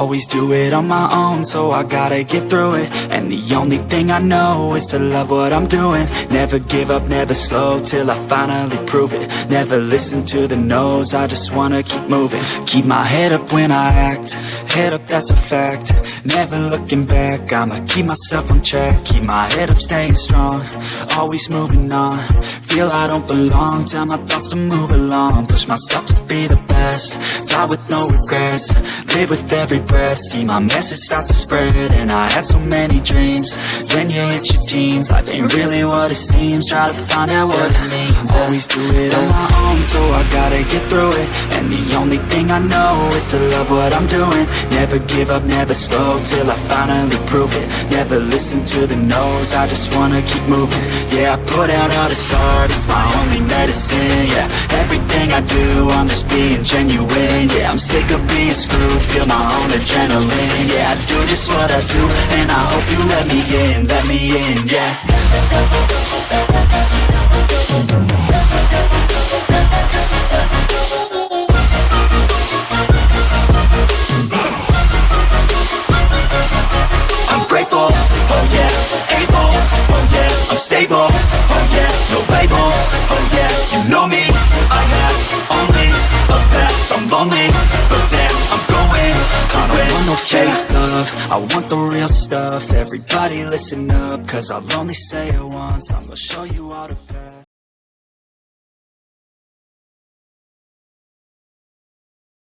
always do it on my own, so I gotta get through it. And the only thing I know is to love what I'm doing. Never give up, never slow, till I finally prove it. Never listen to the no's, I just wanna keep moving. Keep my head up when I act, head up, that's a fact. Never looking back, I'ma keep myself on track. Keep my head up, staying strong, always moving on. Feel I don't belong, tell my thoughts to move along. Push myself to be the best, die with no regrets. Live with every breath, see my message start to spread. And I had so many dreams, then you hit your teens. Life ain't really what it seems, try to find out what it means. Always do it on my own, so I gotta get through it. And the only thing I know is to love what I'm doing. Never give up, never slow, till I finally prove it. Never listen to the no's, I just wanna keep moving. Yeah, I put out all this art, it's my only medicine. Yeah, everything I do, I'm just being genuine. Yeah, I'm sick of being screwed, feel my own adrenaline. Yeah, I do just what I do, and I hope you let me in, yeah. I'm grateful, oh yeah, able, oh yeah, I'm stable, oh yeah, no label, oh yeah, you know me, I have only a path, I'm lonely, but damn, I'm going to win. I don't want no fake love, I want the real stuff. Everybody listen up, cause I'll only say it once, I'm gonna show you all the path.